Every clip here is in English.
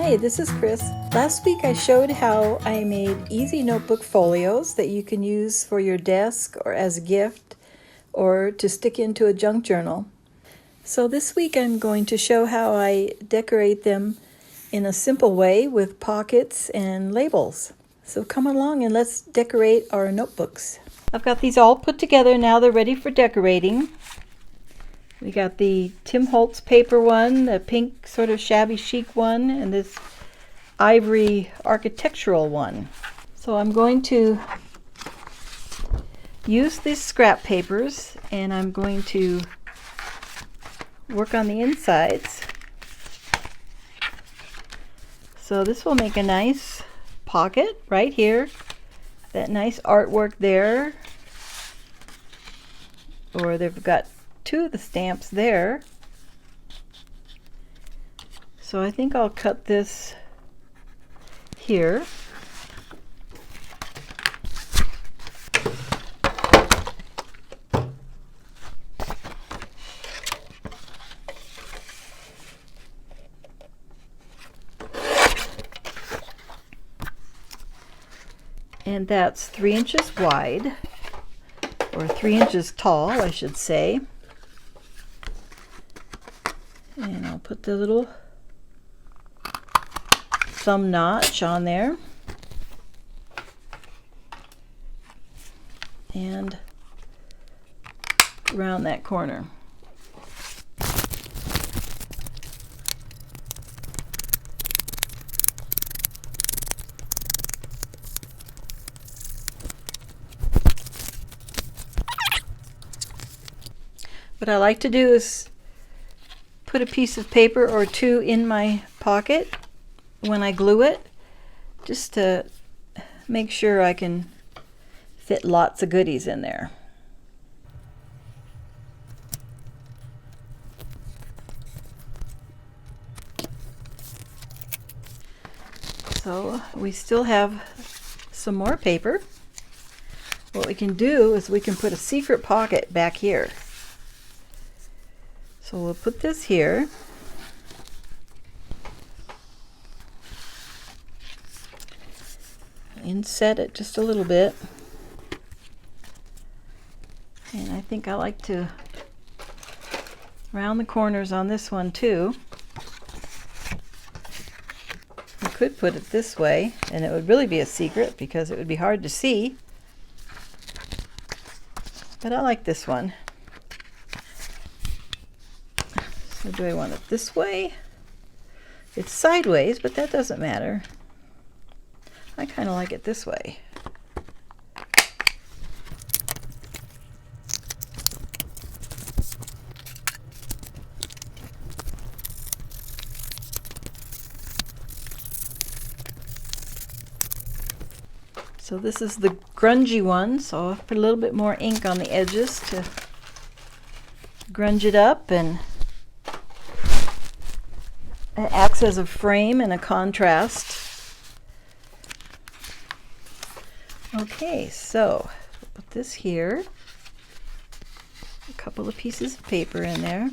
Hi, this is Chris. Last week I showed how I made easy notebook folios that you can use for your desk or as a gift or to stick into a junk journal. So this week I'm going to show how I decorate them in a simple way with pockets and labels. So come along and let's decorate our notebooks. I've got these all put together now. They're ready for decorating. We got the Tim Holtz paper one, the pink sort of shabby chic one, and this ivory architectural one. So I'm going to use these scrap papers and I'm going to work on the insides. So this will make a nice pocket right here. That nice artwork there. Or they've got two of the stamps there. So I think I'll cut this here. And that's 3 inches wide, or 3 inches tall, I should say. And I'll put the little thumb notch on there. And around that corner. What I like to do is put a piece of paper or two in my pocket when I glue it, just to make sure I can fit lots of goodies in there. So we still have some more paper. What we can do is we can put a secret pocket back here. So we'll put this here. Inset it just a little bit. And I think I like to round the corners on this one too. I could put it this way and it would really be a secret because it would be hard to see. But I like this one. So do I want it this way? It's sideways, but that doesn't matter. I kind of like it this way. So this is the grungy one, so I'll put a little bit more ink on the edges to grunge it up, and it acts as a frame and a contrast. Okay, so put this here. A couple of pieces of paper in there.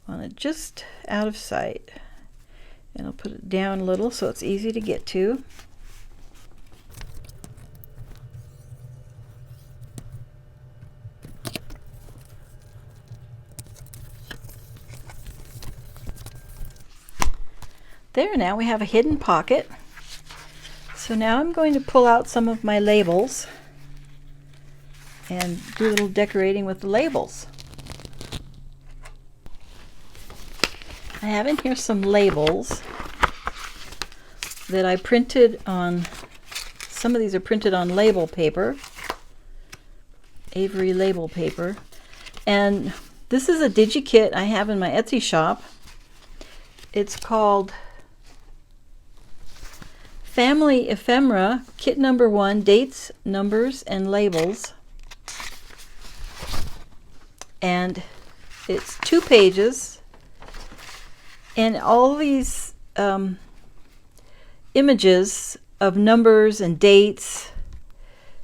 Want it just out of sight. And I'll put it down a little so it's easy to get to. There, now we have a hidden pocket. So now I'm going to pull out some of my labels and do a little decorating with the labels. I have in here some labels that I printed on. Some of these are printed on label paper, Avery label paper. And this is a digi-kit I have in my Etsy shop. It's called Family Ephemera, Kit Number 1, Dates, Numbers, and Labels. And it's 2 pages. And all these images of numbers and dates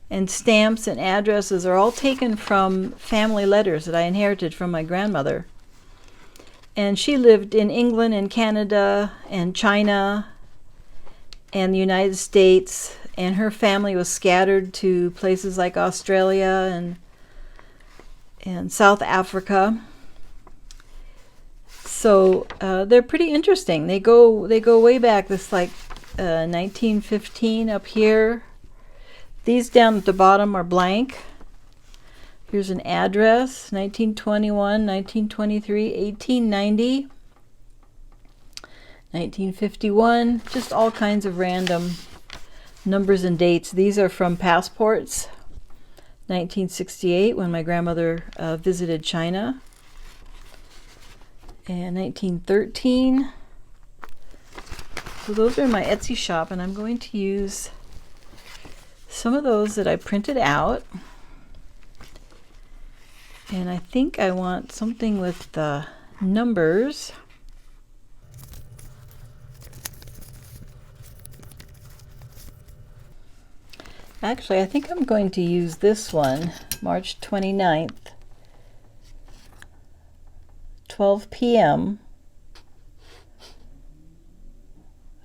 and stamps and addresses are all taken from family letters that I inherited from my grandmother. And she lived in England and Canada and China and the United States, and her family was scattered to places like Australia and South Africa. So they're pretty interesting. They go way back. This like 1915 up here. These down at the bottom are blank. Here's an address: 1921, 1923, 1890, 1951. Just all kinds of random numbers and dates. These are from passports. 1968, when my grandmother visited China. And 1913. So those are in my Etsy shop, and I'm going to use some of those that I printed out. And I think I want something with the numbers. Actually, I think I'm going to use this one, March 29th, 12 p.m.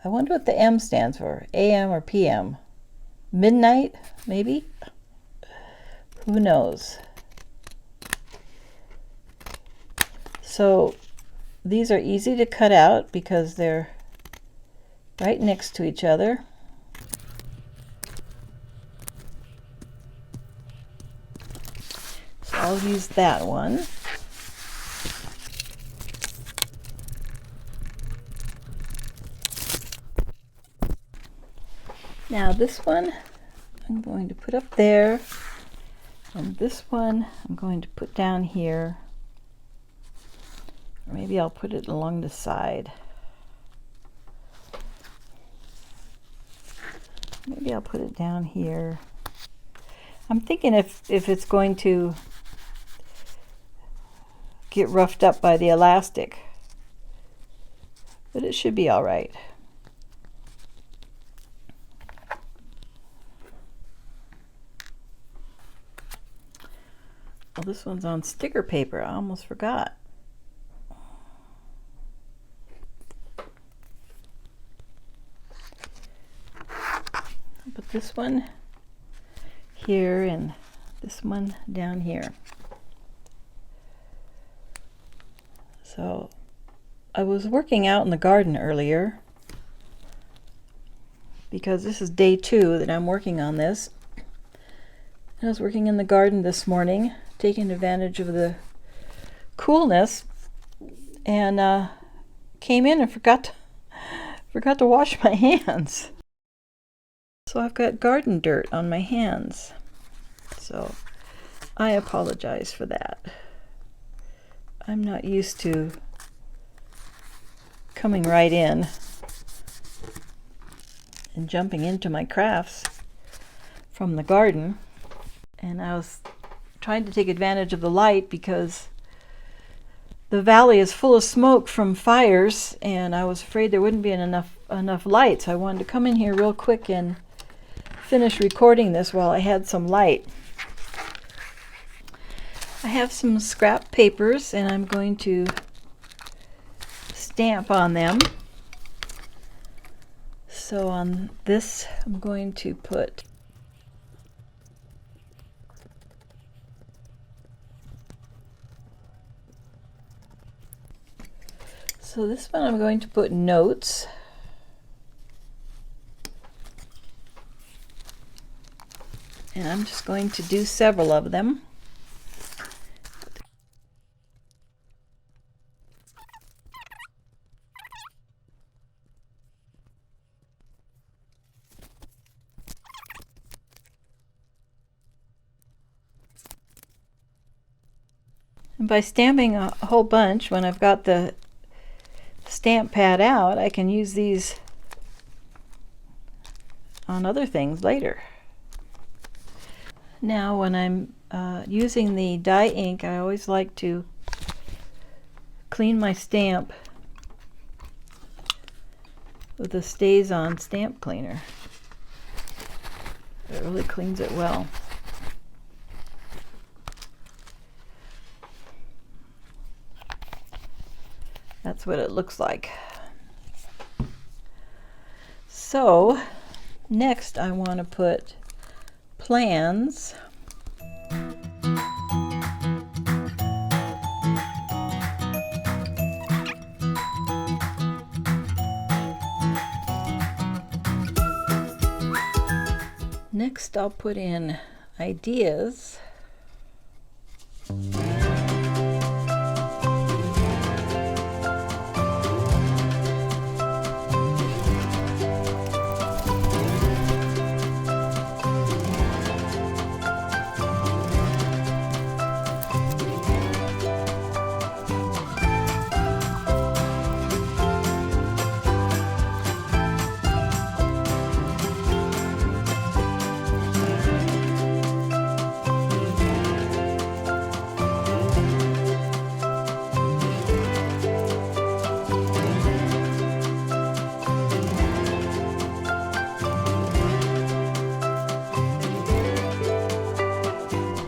I wonder what the M stands for, AM or PM. Midnight, maybe? Who knows? So these are easy to cut out because they're right next to each other. So I'll use that one. Now this one I'm going to put up there, and this one I'm going to put down here. Or maybe I'll put it along the side. Maybe I'll put it down here. I'm thinking if it's going to get roughed up by the elastic, but it should be all right. Well, this one's on sticker paper. I almost forgot. I'll put this one here and this one down here. So I was working out in the garden earlier because this is day 2 that I'm working on this. I was working in the garden this morning, taking advantage of the coolness, and came in and forgot to wash my hands. So I've got garden dirt on my hands. So I apologize for that. I'm not used to coming right in and jumping into my crafts from the garden. And I was trying to take advantage of the light because the valley is full of smoke from fires, and I was afraid there wouldn't be enough light. So I wanted to come in here real quick and finish recording this while I had some light. I have some scrap papers, and I'm going to stamp on them. So on this, I'm going to put this one I'm going to put notes. And I'm just going to do several of them. And by stamping a whole bunch, when I've got the stamp pad out, I can use these on other things later. Now when I'm using the dye ink, I always like to clean my stamp with a StazOn stamp cleaner. It really cleans it well. That's what it looks like. So next I want to put plans. Next I'll put in ideas.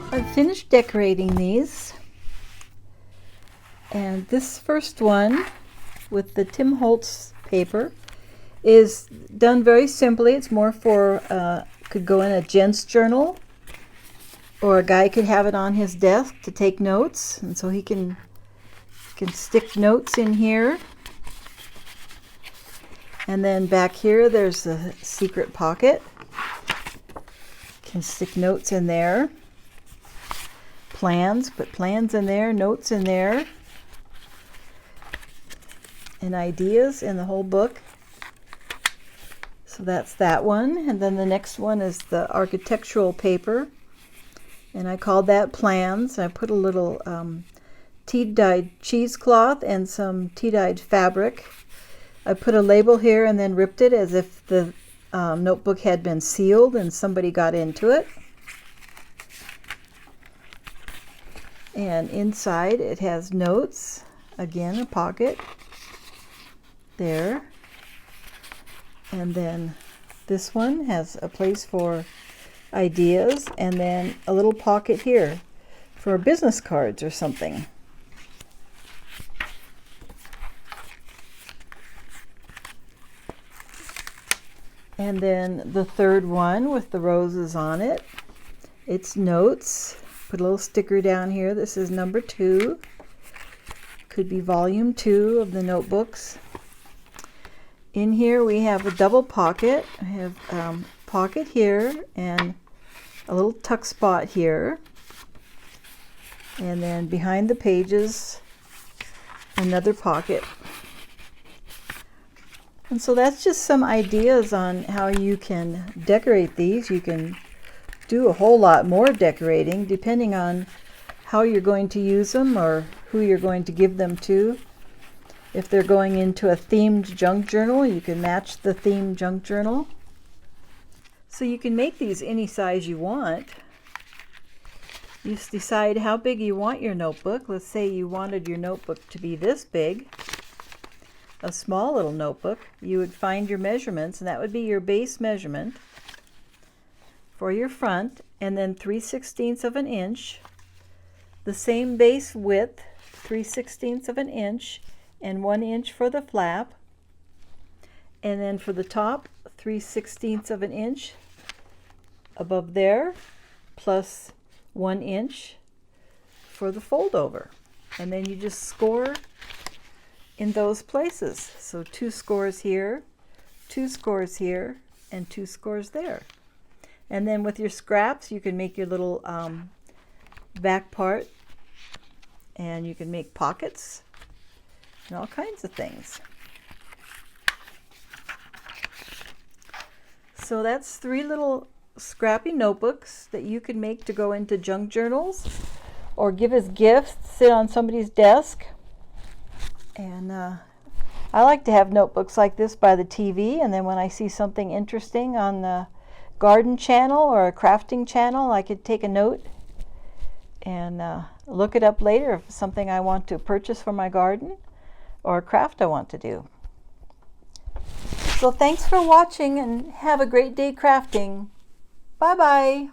I've finished decorating these, and this first one with the Tim Holtz paper is done very simply. It's more for, could go in a gent's journal, or a guy could have it on his desk to take notes, and so he can stick notes in here. And then back here there's a secret pocket. Can stick notes in there. Plans, put plans in there, notes in there, and ideas in the whole book. So that's that one. And then the next one is the architectural paper, and I called that plans. I put a little tea-dyed cheesecloth and some tea-dyed fabric. I put a label here and then ripped it as if the notebook had been sealed and somebody got into it. And inside it has notes, again a pocket there, and then this one has a place for ideas, and then a little pocket here for business cards or something. And then the third one with the roses on it, it's notes. Put a little sticker down here. This is number 2. Could be volume 2 of the notebooks. In here we have a double pocket. I have pocket here and a little tuck spot here. And then behind the pages, another pocket. And so that's just some ideas on how you can decorate these. You can do a whole lot more decorating depending on how you're going to use them or who you're going to give them to. If they're going into a themed junk journal, you can match the themed junk journal. So you can make these any size you want. You just decide how big you want your notebook. Let's say you wanted your notebook to be this big, a small little notebook. You would find your measurements, and that would be your base measurement for your front, and then 3/16 of an inch, the same base width, 3/16 of an inch, and 1 inch for the flap, and then for the top, 3/16 of an inch above there, plus 1 inch for the fold over. And then you just score in those places. So 2 scores here, 2 scores here, and 2 scores there. And then with your scraps, you can make your little back part, and you can make pockets and all kinds of things. So that's 3 little scrappy notebooks that you can make to go into junk journals or give as gifts, sit on somebody's desk. And I like to have notebooks like this by the TV, and then when I see something interesting on the garden channel or a crafting channel, I could take a note and look it up later if it's something I want to purchase for my garden or a craft I want to do. So thanks for watching, and have a great day crafting. Bye bye.